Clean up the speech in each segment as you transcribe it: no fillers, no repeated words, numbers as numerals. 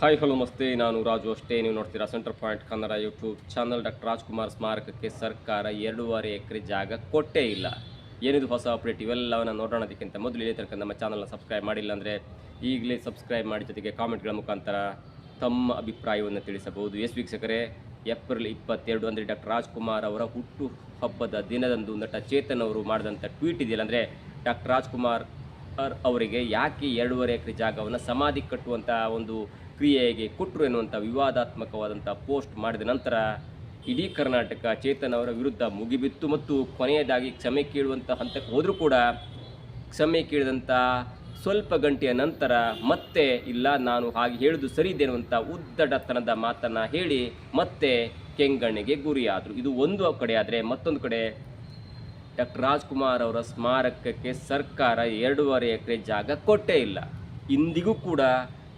Hi hello ನಮಸ್ತೆ, ನಾನು ರಾಜು ಅಷ್ಟೇ. ನೀವು ನೋಡ್ತೀರಾ centre point Kannada YouTube channel. Doctor Rajkumar ಸ್ಮಾರಕಕ್ಕೆ ಸರ್ಕಾರ 2.5 ಎಕರೆ ಜಾಗ ಕೊಟ್ಟೇ ಇಲ್ಲ. ಏನಿದು ಹೊಸ ಅಪ್ಡೇಟ್? ಇವೆಲ್ಲವನ್ನು ನೋಡೋಣದಕ್ಕಿಂತ ಮೊದಲು ಇಲ್ಲಿ ತನಕ ನಮ್ಮ ಚಾನಲ್ನ ಸಬ್ಸ್ಕ್ರೈಬ್ ಮಾಡಿಲ್ಲ ಅಂದರೆ ಈಗಲೇ ಸಬ್ಸ್ಕ್ರೈಬ್ ಮಾಡಿ, ಜೊತೆಗೆ ಕಾಮೆಂಟ್ಗಳ ಮುಖಾಂತರ ತಮ್ಮ ಅಭಿಪ್ರಾಯವನ್ನು ತಿಳಿಸಬಹುದು. ವೀಕ್ಷಕರೇ, ಏಪ್ರಿಲ್ 22 ಅಂದರೆ ಡಾಕ್ಟರ್ ರಾಜ್ಕುಮಾರ್ ಅವರ ಹುಟ್ಟು ಹಬ್ಬದ ದಿನದಂದು ನಟ ಚೇತನ್ ಅವರು ಮಾಡಿದಂಥ ಟ್ವೀಟ್ ಇದೆಯಲ್ಲ, ಅಂದರೆ ಡಾಕ್ಟರ್ ರಾಜ್ಕುಮಾರ್ ಅವರಿಗೆ ಯಾಕೆ 2.5 ಎಕರೆ ಜಾಗವನ್ನು ಸಮಾಧಿ ಕಟ್ಟುವಂಥ ಒಂದು ಕ್ರಿಯೆಗೆ ಕೊಟ್ಟರು ಎನ್ನುವಂಥ ವಿವಾದಾತ್ಮಕವಾದಂಥ ಪೋಸ್ಟ್ ಮಾಡಿದ ನಂತರ ಇಡೀ ಕರ್ನಾಟಕ ಚೇತನ್ ಅವರ ವಿರುದ್ಧ ಮುಗಿಬಿತ್ತು ಮತ್ತು ಕೊನೆಯದಾಗಿ ಕ್ಷಮೆ ಕೇಳುವಂಥ ಹಂತಕ್ಕೆ ಹೋದರೂ ಕೂಡ ಕ್ಷಮೆ ಕೇಳಿದಂಥ ಸ್ವಲ್ಪ ಗಂಟೆಯ ನಂತರ ಮತ್ತೆ ಇಲ್ಲ, ನಾನು ಹಾಗೆ ಹೇಳೋದು ಸರಿ ಇದೆ ಅನ್ನುವಂಥ ಉದ್ದಟತನದ ಮಾತನ್ನು ಹೇಳಿ ಮತ್ತೆ ಕೆಂಗಣ್ಣಿಗೆ ಗುರಿಯಾದರು. ಇದು ಒಂದು ಕಡೆ ಆದರೆ, ಮತ್ತೊಂದು ಕಡೆ ಡಾಕ್ಟರ್ ರಾಜ್ಕುಮಾರ್ ಅವರ ಸ್ಮಾರಕಕ್ಕೆ ಸರ್ಕಾರ 2.5 ಎಕರೆ ಜಾಗ ಕೊಟ್ಟೇ ಇಲ್ಲ. ಇಂದಿಗೂ ಕೂಡ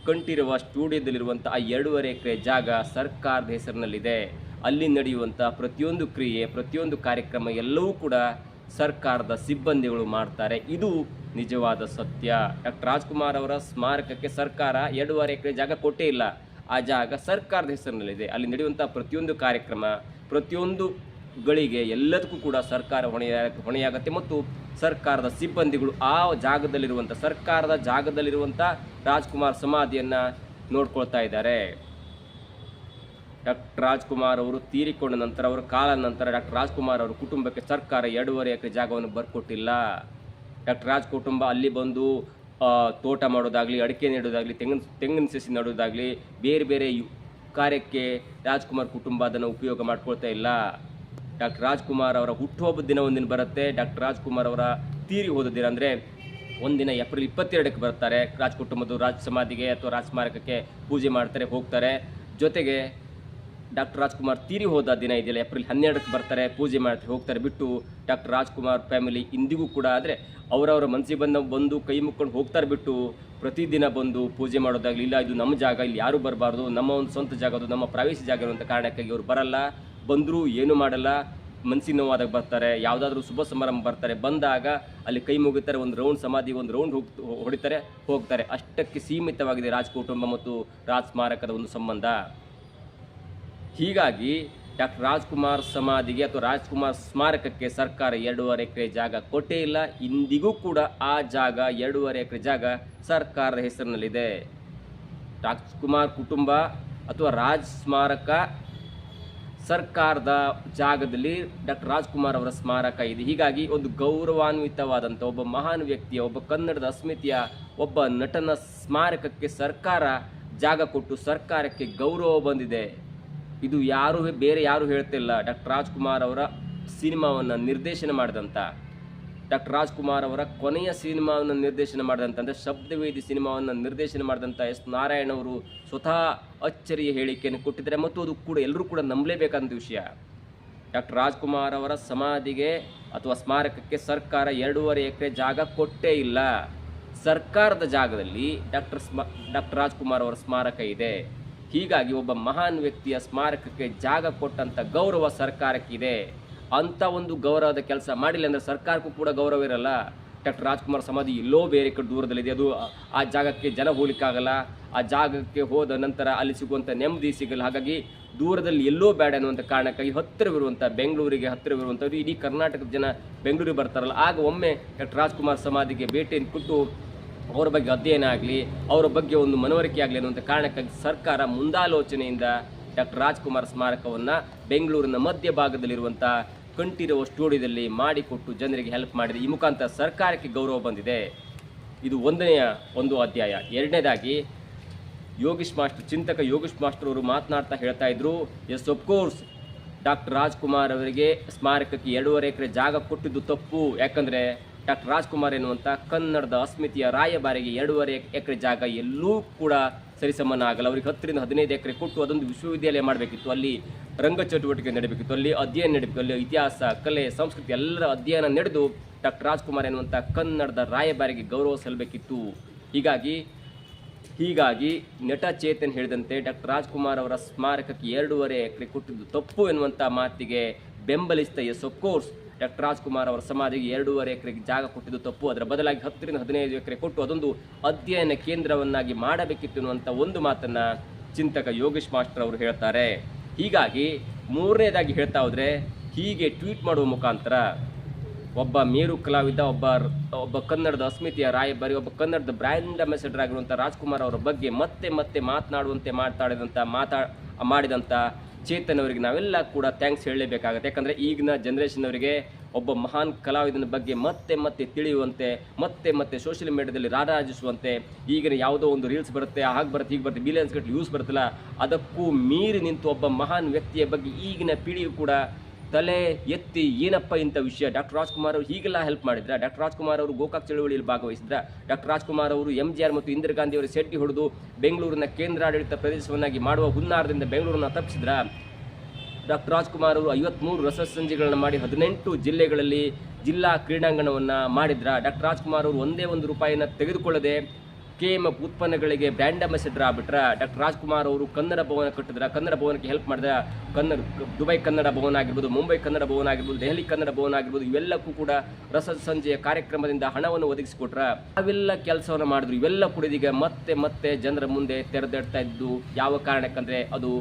ಕಂಠೀರವ ಸ್ಟುಡಿಯೋದಲ್ಲಿರುವಂಥ ಆ 2.5 ಎಕರೆ ಜಾಗ ಸರ್ಕಾರದ ಹೆಸರಿನಲ್ಲಿದೆ. ಅಲ್ಲಿ ನಡೆಯುವಂಥ ಪ್ರತಿಯೊಂದು ಕ್ರಿಯೆ, ಪ್ರತಿಯೊಂದು ಕಾರ್ಯಕ್ರಮ ಎಲ್ಲವೂ ಕೂಡ ಸರ್ಕಾರದ ಸಿಬ್ಬಂದಿಗಳು ಮಾಡ್ತಾರೆ. ಇದು ನಿಜವಾದ ಸತ್ಯ. ಡಾಕ್ಟರ್ ರಾಜ್ಕುಮಾರ್ ಅವರ ಸ್ಮಾರಕಕ್ಕೆ ಸರ್ಕಾರ 2.5 ಎಕರೆ ಜಾಗ ಕೊಟ್ಟೇ ಇಲ್ಲ. ಆ ಜಾಗ ಸರ್ಕಾರದ ಹೆಸರಿನಲ್ಲಿದೆ. ಅಲ್ಲಿ ನಡೆಯುವಂಥ ಪ್ರತಿಯೊಂದು ಕಾರ್ಯಕ್ರಮ, ಪ್ರತಿಯೊಂದು ಗಳಿಗೆ ಎಲ್ಲದಕ್ಕೂ ಕೂಡ ಸರ್ಕಾರ ಹೊಣೆಯಾಗತ್ತೆ ಮತ್ತು ಸರ್ಕಾರದ ಸಿಬ್ಬಂದಿಗಳು ಆ ಜಾಗದಲ್ಲಿರುವಂಥ ಸರ್ಕಾರದ ಜಾಗದಲ್ಲಿರುವಂಥ ರಾಜ್ಕುಮಾರ್ ಸಮಾಧಿಯನ್ನು ನೋಡ್ಕೊಳ್ತಾ ಇದ್ದಾರೆ. ಡಾಕ್ಟರ್ ರಾಜ್ಕುಮಾರ್ ಅವರು ತೀರಿಕೊಂಡ ನಂತರ, ಅವರ ಕಾಲ ನಂತರ ಡಾಕ್ಟರ್ ರಾಜ್ಕುಮಾರ್ ಅವರ ಕುಟುಂಬಕ್ಕೆ ಸರ್ಕಾರ 2.5 ಎಕರೆ ಜಾಗವನ್ನು ಬರ್ಕೊಟ್ಟಿಲ್ಲ. ಡಾಕ್ಟರ್ ರಾಜ್ ಕುಟುಂಬ ಅಲ್ಲಿ ಬಂದು ತೋಟ ಮಾಡೋದಾಗಲಿ, ಅಡಿಕೆ ನೆಡೋದಾಗಲಿ, ತೆಂಗಿನ ಸಸಿ ನೆಡೋದಾಗಲಿ, ಬೇರೆ ಬೇರೆ ಕಾರ್ಯಕ್ಕೆ ರಾಜ್ಕುಮಾರ್ ಕುಟುಂಬ ಅದನ್ನು ಉಪಯೋಗ ಮಾಡ್ಕೊಳ್ತಾ ಇಲ್ಲ. ಡಾಕ್ಟರ್ ರಾಜ್ಕುಮಾರ್ ಅವರ ಹುಟ್ಟುಹಬ್ಬದ ದಿನ ಒಂದಿನ ಬರುತ್ತೆ. ಡಾಕ್ಟರ್ ರಾಜ್ಕುಮಾರ್ ಅವರ ತೀರಿ ಹೋದ ದಿನ ಅಂದರೆ ಒಂದಿನ ಏಪ್ರಿಲ್ 22ಕ್ಕೆ ಬರ್ತಾರೆ. ರಾಜ್ ಕುಟುಂಬದ ರಾಜ್ ಸಮಾಧಿಗೆ ಅಥವಾ ರಾಜ್ ಸ್ಮಾರಕಕ್ಕೆ ಪೂಜೆ ಮಾಡ್ತಾರೆ, ಹೋಗ್ತಾರೆ. ಜೊತೆಗೆ ಡಾಕ್ಟರ್ ರಾಜ್ಕುಮಾರ್ ತೀರಿ ಹೋದ ದಿನ ಇದೆಯಲ್ಲ, ಏಪ್ರಿಲ್ 12ಕ್ಕೆ ಬರ್ತಾರೆ, ಪೂಜೆ ಮಾಡ್ತಾರೆ, ಹೋಗ್ತಾರೆ. ಬಿಟ್ಟು ಡಾಕ್ಟರ್ ರಾಜ್ಕುಮಾರ್ ಫ್ಯಾಮಿಲಿ ಇಂದಿಗೂ ಕೂಡ ಆದರೆ ಅವರವರ ಮನಸ್ಸಿಗೆ ಬಂದು ಕೈ ಮುಕ್ಕೊಂಡು ಹೋಗ್ತಾರೆ. ಬಿಟ್ಟು ಪ್ರತಿದಿನ ಬಂದು ಪೂಜೆ ಮಾಡೋದಾಗಲಿ, ಇಲ್ಲ ಇದು ನಮ್ಮ ಜಾಗ, ಇಲ್ಲಿ ಯಾರೂ ಬರಬಾರ್ದು, ನಮ್ಮ ಒಂದು ಸ್ವಂತ ಜಾಗ, ಅದು ನಮ್ಮ ಪ್ರವೇಶ ಜಾಗ ಇರುವಂಥ ಕಾರಣಕ್ಕಾಗಿ ಅವರು ಬರಲ್ಲ. ಬಂದರೂ ಏನೂ ಮಾಡಲ್ಲ, ಮನಸ್ಸಿನ ನೋವಾದಾಗ ಬರ್ತಾರೆ. ಯಾವುದಾದ್ರೂ ಶುಭ ಸಮಾರಂಭ ಬರ್ತಾರೆ, ಬಂದಾಗ ಅಲ್ಲಿ ಕೈ ಮುಗಿತಾರೆ, ಒಂದು ರೌಂಡ್ ಸಮಾಧಿ, ಒಂದು ರೌಂಡ್ ಹೊಡಿತಾರೆ, ಹೋಗ್ತಾರೆ. ಅಷ್ಟಕ್ಕೆ ಸೀಮಿತವಾಗಿದೆ ರಾಜ್ ಕುಟುಂಬ ಮತ್ತು ರಾಜ್ ಸ್ಮಾರಕದ ಒಂದು ಸಂಬಂಧ. ಹೀಗಾಗಿ ಡಾಕ್ಟರ್ ರಾಜ್ಕುಮಾರ್ ಸಮಾಧಿಗೆ ಅಥವಾ ರಾಜ್ಕುಮಾರ್ ಸ್ಮಾರಕಕ್ಕೆ ಸರ್ಕಾರ 2.5 ಎಕರೆ ಜಾಗ ಕೊಟ್ಟೇ ಇಲ್ಲ. ಇಂದಿಗೂ ಕೂಡ ಆ ಜಾಗ 2.5 ಎಕರೆ ಜಾಗ ಸರ್ಕಾರದ ಹೆಸರಿನಲ್ಲಿದೆ. ರಾಜ್ಕುಮಾರ್ ಕುಟುಂಬ ಅಥವಾ ರಾಜ್ ಸ್ಮಾರಕ ಸರ್ಕಾರದ ಜಾಗದಲ್ಲಿ ಡಾಕ್ಟರ್ ರಾಜ್ಕುಮಾರ್ ಅವರ ಸ್ಮಾರಕ ಇದೆ. ಹೀಗಾಗಿ ಒಂದು ಗೌರವಾನ್ವಿತವಾದಂಥ ಒಬ್ಬ ಮಹಾನ್ ವ್ಯಕ್ತಿಯ, ಒಬ್ಬ ಕನ್ನಡದ ಅಸ್ಮಿತೆಯ ಒಬ್ಬ ನಟನ ಸ್ಮಾರಕಕ್ಕೆ ಸರ್ಕಾರ ಜಾಗ ಕೊಟ್ಟು ಸರ್ಕಾರಕ್ಕೆ ಗೌರವ ಬಂದಿದೆ. ಇದು ಬೇರೆ ಯಾರು ಹೇಳ್ತಿಲ್ಲ. ಡಾಕ್ಟರ್ ರಾಜ್ಕುಮಾರ್ ಅವರ ಸಿನಿಮಾವನ್ನು ನಿರ್ದೇಶನ ಮಾಡಿದಂಥ, ಡಾಕ್ಟರ್ ರಾಜ್ಕುಮಾರ್ ಅವರ ಕೊನೆಯ ಸಿನಿಮಾವನ್ನು ನಿರ್ದೇಶನ ಮಾಡಿದಂಥ, ಅಂದರೆ ಶಬ್ದವೇದಿ ಸಿನಿಮಾವನ್ನು ನಿರ್ದೇಶನ ಮಾಡಿದಂಥ ಎಸ್ ನಾರಾಯಣ್ ಅವರು ಸ್ವತಃ ಅಚ್ಚರಿಯ ಹೇಳಿಕೆಯನ್ನು ಕೊಟ್ಟಿದ್ದಾರೆ ಮತ್ತು ಅದು ಕೂಡ ಎಲ್ಲರೂ ಕೂಡ ನಂಬಲೇಬೇಕಾದಂಥ ವಿಷಯ. ಡಾಕ್ಟರ್ ರಾಜ್ಕುಮಾರ್ ಅವರ ಸಮಾಧಿಗೆ ಅಥವಾ ಸ್ಮಾರಕಕ್ಕೆ ಸರ್ಕಾರ 2.5 ಎಕರೆ ಜಾಗ ಕೊಟ್ಟೇ ಇಲ್ಲ. ಸರ್ಕಾರದ ಜಾಗದಲ್ಲಿ ಡಾಕ್ಟರ್ ರಾಜ್ಕುಮಾರ್ ಅವರ ಸ್ಮಾರಕ ಇದೆ. ಹೀಗಾಗಿ ಒಬ್ಬ ಮಹಾನ್ ವ್ಯಕ್ತಿಯ ಸ್ಮಾರಕಕ್ಕೆ ಜಾಗ ಕೊಟ್ಟಂಥ ಗೌರವ ಸರ್ಕಾರಕ್ಕಿದೆ. ಅಂಥ ಒಂದು ಗೌರವದ ಕೆಲಸ ಮಾಡಿಲ್ಲ ಅಂದರೆ ಸರ್ಕಾರಕ್ಕೂ ಕೂಡ ಗೌರವ ಇರಲ್ಲ. ಡಾಕ್ಟರ್ ರಾಜ್ಕುಮಾರ್ ಸಮಾಧಿ ಎಲ್ಲೋ ಬೇರೆ ಕಡೆ ದೂರದಲ್ಲಿದೆ, ಅದು ಆ ಜಾಗಕ್ಕೆ ಜನ ಹೋಗ್ಲಿಕ್ಕಾಗಲ್ಲ. ಆ ಜಾಗಕ್ಕೆ ಹೋದ ನಂತರ ಅಲ್ಲಿ ಸಿಗುವಂಥ ನೆಮ್ಮದಿ ಸಿಗಲ್ಲ. ಹಾಗಾಗಿ ದೂರದಲ್ಲಿ ಎಲ್ಲೋ ಬೇಡ ಅನ್ನುವಂಥ ಕಾರಣಕ್ಕಾಗಿ ಹತ್ತಿರವಿರುವಂಥ ಬೆಂಗಳೂರಿಗೆ ಹತ್ತಿರವಿರುವಂಥವ್ರು, ಇಡೀ ಕರ್ನಾಟಕದ ಜನ ಬೆಂಗಳೂರಿಗೆ ಬರ್ತಾರಲ್ಲ, ಆಗ ಒಮ್ಮೆ ಡಾಕ್ಟರ್ ರಾಜ್ಕುಮಾರ್ ಸಮಾಧಿಗೆ ಭೇಟಿಯನ್ನು ಕೊಟ್ಟು ಅವರ ಬಗ್ಗೆ ಅಧ್ಯಯನ ಆಗಲಿ, ಅವರ ಬಗ್ಗೆ ಒಂದು ಮನವರಿಕೆ ಆಗಲಿ ಅನ್ನುವಂಥ ಕಾರಣಕ್ಕಾಗಿ ಸರ್ಕಾರ ಮುಂದಾಲೋಚನೆಯಿಂದ ಡಾಕ್ಟರ್ ರಾಜ್ಕುಮಾರ್ ಸ್ಮಾರಕವನ್ನು ಬೆಂಗಳೂರಿನ ಮಧ್ಯಭಾಗದಲ್ಲಿರುವಂಥ ಕಂಠೀರವ ಸ್ಟುಡಿಯೋದಲ್ಲಿ ಮಾಡಿಕೊಟ್ಟು ಜನರಿಗೆ ಹೆಲ್ಪ್ ಮಾಡಿದೆ. ಈ ಮುಖಾಂತರ ಸರ್ಕಾರಕ್ಕೆ ಗೌರವ ಬಂದಿದೆ. ಇದು ಒಂದು ಅಧ್ಯಾಯ. ಎರಡನೇದಾಗಿ ಚಿಂತಕ ಯೋಗೀಶ್ ಮಾಸ್ಟರ್ ಅವರು ಮಾತನಾಡ್ತಾ ಹೇಳ್ತಾ ಇದ್ರು, ಎಸ್ ಅಫ್ಕೋರ್ಸ್ ಡಾಕ್ಟರ್ ರಾಜ್ಕುಮಾರ್ ಅವರಿಗೆ ಸ್ಮಾರಕಕ್ಕೆ 2.5 ಎಕರೆ ಜಾಗ ಕೊಟ್ಟಿದ್ದು ತಪ್ಪು. ಯಾಕಂದರೆ ಡಾಕ್ಟರ್ ರಾಜ್ಕುಮಾರ್ ಎನ್ನುವಂಥ ಕನ್ನಡದ ಅಸ್ಮಿತೆಯ ರಾಯಭಾರಿಗೆ 2.5 ಎಕರೆ ಜಾಗ ಎಲ್ಲೂ ಕೂಡ ಸರಿಸಮಾನ ಆಗಲ್ಲ. ಅವರಿಗೆ 10ರಿಂದ 15 ಎಕರೆ ಕೊಟ್ಟು ಅದೊಂದು ವಿಶ್ವವಿದ್ಯಾಲಯ ಮಾಡಬೇಕಿತ್ತು, ಅಲ್ಲಿ ರಂಗ ಚಟುವಟಿಕೆ ನಡೆಯಬೇಕಿತ್ತು, ಅಲ್ಲಿ ಅಧ್ಯಯನ ನಡೆಯಬೇಕು, ಅಲ್ಲಿ ಇತಿಹಾಸ, ಕಲೆ, ಸಂಸ್ಕೃತಿ ಎಲ್ಲರ ಅಧ್ಯಯನ ನಡೆದು ಡಾಕ್ಟರ್ ರಾಜ್ಕುಮಾರ್ ಎನ್ನುವಂಥ ಕನ್ನಡದ ರಾಯಭಾರಿಗೆ ಗೌರವ ಸಲ್ಲಬೇಕಿತ್ತು. ಹೀಗಾಗಿ ನಟ ಚೇತನ್ ಹೇಳಿದಂತೆ ಡಾಕ್ಟರ್ ರಾಜ್ಕುಮಾರ್ ಅವರ ಸ್ಮಾರಕಕ್ಕೆ 2.5 ಎಕರೆ ಕೊಟ್ಟಿದ್ದು ತಪ್ಪು ಎನ್ನುವಂಥ ಮಾತಿಗೆ ಬೆಂಬಲಿಸಿದ ಎಸ್ ಅಫ್ಕೋರ್ಸ್ ಡಾಕ್ಟರ್ ರಾಜ್ಕುಮಾರ್ ಅವರ ಸಮಾಧಿಗೆ 2.5 ಎಕರೆ ಜಾಗ ಕೊಟ್ಟಿದ್ದು ತಪ್ಪು. ಅದರ ಬದಲಾಗಿ 10ರಿಂದ 15 ಎಕರೆ ಕೊಟ್ಟು ಅದೊಂದು ಅಧ್ಯಯನ ಕೇಂದ್ರವನ್ನಾಗಿ ಮಾಡಬೇಕಿತ್ತು ಅನ್ನುವಂಥ ಒಂದು ಮಾತನ್ನು ಚಿಂತಕ ಯೋಗೇಶ್ ಮಾಸ್ಟರ್ ಅವರು ಹೇಳ್ತಾರೆ. ಹೀಗಾಗಿ ಮೂರನೇದಾಗಿ ಹೇಳ್ತಾ ಹೋದರೆ, ಹೀಗೆ ಟ್ವೀಟ್ ಮಾಡುವ ಮುಖಾಂತರ ಒಬ್ಬ ಮೇರು ಕಲಾವಿದ, ಒಬ್ಬ ಕನ್ನಡದ ಅಸ್ಮಿತೆಯ ರಾಯಭಾರಿ, ಒಬ್ಬ ಕನ್ನಡದ ಬ್ರ್ಯಾಂಡ್ ಅಂಬಾಸಿಡರ್ ಆಗಿರುವಂಥ ರಾಜ್ಕುಮಾರ್ ಅವರ ಬಗ್ಗೆ ಮತ್ತೆ ಮಾತನಾಡುವಂತೆ ಮಾಡಿದಂಥ ಚೇತನ್ ಅವರಿಗೆ ನಾವೆಲ್ಲ ಕೂಡ ಥ್ಯಾಂಕ್ಸ್ ಹೇಳಲೇಬೇಕಾಗುತ್ತೆ. ಯಾಕಂದರೆ ಈಗಿನ ಜನ್ರೇಷನ್ ಅವರಿಗೆ ಒಬ್ಬ ಮಹಾನ್ ಕಲಾವಿದನ ಬಗ್ಗೆ ಮತ್ತೆ ತಿಳಿಯುವಂತೆ, ಮತ್ತೆ ಸೋಷಿಯಲ್ ಮೀಡಿಯಾದಲ್ಲಿ ರಾರಾಜಿಸುವಂತೆ, ಈಗಿನ ಯಾವುದೋ ಒಂದು ರೀಲ್ಸ್ ಬರುತ್ತೆ, ಹಾಗೆ ಬರುತ್ತೆ, ಹೀಗೆ ಬರುತ್ತೆ, ಬಿಲಿಯನ್ಸ್ ಗಟ್ಟಲೆ ಯೂಸ್ ಬರುತ್ತಲ್ಲ, ಅದಕ್ಕೂ ಮೀರಿ ನಿಂತು ಒಬ್ಬ ಮಹಾನ್ ವ್ಯಕ್ತಿಯ ಬಗ್ಗೆ ಈಗಿನ ಪೀಳಿಗೆ ಕೂಡ ತಲೆ ಎತ್ತಿ ಏನಪ್ಪ ಇಂಥ ವಿಷಯ. ಡಾಕ್ಟರ್ ರಾಜ್ಕುಮಾರ್ ಅವರು ಹೀಗೆಲ್ಲ ಹೆಲ್ಪ್ ಮಾಡಿದ್ರ, ಡಾಕ್ಟರ್ ರಾಜ್ಕುಮಾರ್ ಅವರು ಗೋಕಾಕ್ ಚಳವಳಿಯಲ್ಲಿ ಭಾಗವಹಿಸಿದ್ರ, ಡಾಕ್ಟರ್ ರಾಜ್ಕುಮಾರ್ ಅವರು MGR ಮತ್ತು ಇಂದಿರಾ ಗಾಂಧಿ ಅವರು ಸೆಡ್ಡಿ ಹೊಡೆದು ಬೆಂಗಳೂರಿನ ಕೇಂದ್ರಾಡಳಿತ ಪ್ರದೇಶವನ್ನಾಗಿ ಮಾಡುವ ಹುನ್ನಾರದಿಂದ ಬೆಂಗಳೂರನ್ನ ತಪ್ಪಿಸಿದ್ರ, ಡಾಕ್ಟರ್ ರಾಜ್ಕುಮಾರ್ ಅವರು 53 ರಸಸಂಜೆಗಳನ್ನು ಮಾಡಿ 18 ಜಿಲ್ಲೆಗಳಲ್ಲಿ ಜಿಲ್ಲಾ ಕ್ರೀಡಾಂಗಣವನ್ನು ಮಾಡಿದ್ರ, ಡಾಕ್ಟರ್ ರಾಜ್ಕುಮಾರ್ ಅವರು ಒಂದೇ ಒಂದು ರೂಪಾಯಿನ ತೆಗೆದುಕೊಳ್ಳದೆ KMF ಉತ್ಪನ್ನಗಳಿಗೆ ಬ್ರ್ಯಾಂಡ್ ಅಂಬಾಸಿಡರ್ ಆಗ್ಬಿಟ್ರ, ಡಾಕ್ಟರ್ ರಾಜ್ಕುಮಾರ್ ಅವರು ಕನ್ನಡ ಭವನ ಕಟ್ಟಿದ್ರ, ಕನ್ನಡ ಭವನಕ್ಕೆ ಹೆಲ್ಪ್ ಮಾಡಿದ್ರ, ದುಬೈ ಕನ್ನಡ ಭವನ ಆಗಿರ್ಬೋದು, ಮುಂಬೈ ಕನ್ನಡ ಭವನ ಆಗಿರ್ಬೋದು, ದೆಹಲಿ ಕನ್ನಡ ಭವನ ಆಗಿರ್ಬೋದು, ಇವೆಲ್ಲಕ್ಕೂ ಕೂಡ ರಸಸಂಜೆಯ ಕಾರ್ಯಕ್ರಮದಿಂದ ಹಣವನ್ನು ಒದಗಿಸಿಕೊಟ್ರ. ಅವೆಲ್ಲ ಕೆಲಸವನ್ನು ಮಾಡಿದ್ರು. ಇವೆಲ್ಲ ಕೂಡ ಇದೀಗ ಮತ್ತೆ ಜನರ ಮುಂದೆ ತೆರೆದಿಡ್ತಾ ಇದ್ದು ಯಾವ ಕಾರಣಕ್ಕಂದ್ರೆ ಅದು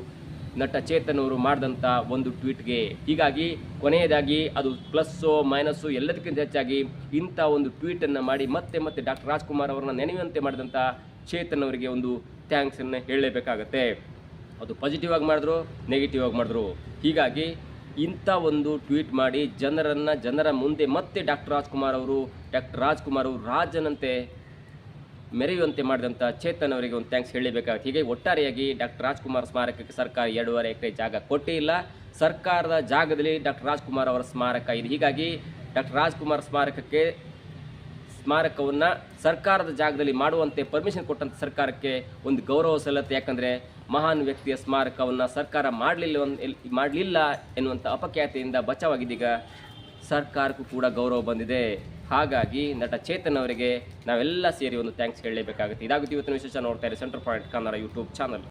ನಟ ಚೇತನ್ ಅವರು ಮಾಡಿದಂಥ ಒಂದು ಟ್ವೀಟ್ಗೆ. ಹೀಗಾಗಿ ಕೊನೆಯದಾಗಿ ಅದು ಪ್ಲಸ್ಸು ಮೈನಸ್ಸು ಎಲ್ಲದಕ್ಕಿಂತ ಹೆಚ್ಚಾಗಿ ಇಂಥ ಒಂದು ಟ್ವೀಟನ್ನು ಮಾಡಿ ಮತ್ತೆ ಡಾಕ್ಟರ್ ರಾಜ್ಕುಮಾರ್ ಅವರನ್ನ ನೆನೆಯುವಂತೆ ಮಾಡಿದಂಥ ಚೇತನ್ ಅವರಿಗೆ ಒಂದು ಥ್ಯಾಂಕ್ಸನ್ನು ಹೇಳಲೇಬೇಕಾಗತ್ತೆ. ಅದು ಪಾಸಿಟಿವ್ ಆಗಿ ಮಾಡಿದ್ರು, ನೆಗೆಟಿವ್ ಆಗಿ ಮಾಡಿದ್ರು. ಹೀಗಾಗಿ ಇಂಥ ಒಂದು ಟ್ವೀಟ್ ಮಾಡಿ ಜನರ ಮುಂದೆ ಮತ್ತೆ ಡಾಕ್ಟರ್ ರಾಜ್ಕುಮಾರ್ ಅವರು ರಾಜನಂತೆ ಮೆರೆಯುವಂತೆ ಮಾಡಿದಂಥ ಚೇತನ್ ಅವರಿಗೆ ಒಂದು ಥ್ಯಾಂಕ್ಸ್ ಹೇಳಬೇಕಾಗುತ್ತೆ. ಹೀಗೆ ಒಟ್ಟಾರೆಯಾಗಿ ಡಾಕ್ಟರ್ ರಾಜ್ಕುಮಾರ್ ಸ್ಮಾರಕಕ್ಕೆ ಸರ್ಕಾರ 2.5 ಎಕರೆ ಜಾಗ ಕೊಟ್ಟೇ ಇಲ್ಲ. ಸರ್ಕಾರದ ಜಾಗದಲ್ಲಿ ಡಾಕ್ಟರ್ ರಾಜ್ಕುಮಾರ್ ಅವರ ಸ್ಮಾರಕ ಇದೆ. ಹೀಗಾಗಿ ಡಾಕ್ಟರ್ ರಾಜ್ಕುಮಾರ್ ಸ್ಮಾರಕವನ್ನು ಸರ್ಕಾರದ ಜಾಗದಲ್ಲಿ ಮಾಡುವಂತೆ ಪರ್ಮಿಷನ್ ಕೊಟ್ಟಂಥ ಸರ್ಕಾರಕ್ಕೆ ಒಂದು ಗೌರವ ಸಲ್ಲತ್ತೆ. ಯಾಕಂದರೆ ಮಹಾನ್ ವ್ಯಕ್ತಿಯ ಸ್ಮಾರಕವನ್ನು ಸರ್ಕಾರ ಮಾಡಲಿಲ್ಲ ಎನ್ನುವಂಥ ಅಪಖ್ಯಾತಿಯಿಂದ ಬಚಾವಾಗಿದ್ದೀಗ ಸರ್ಕಾರಕ್ಕೂ ಕೂಡ ಗೌರವ ಬಂದಿದೆ. ಹಾಗಾಗಿ ನಟ ಚೇತನ್ ಅವರಿಗೆ ನಾವೆಲ್ಲ ಸೇರಿ ಒಂದು ಥ್ಯಾಂಕ್ಸ್ ಹೇಳಲೇಬೇಕಾಗುತ್ತೆ. ಇದಾಗುತ್ತೆ ಇವತ್ತಿನ ವಿಶೇಷ. ನೋಡ್ತಾ ಇರಿ centre point Kannada YouTube channel.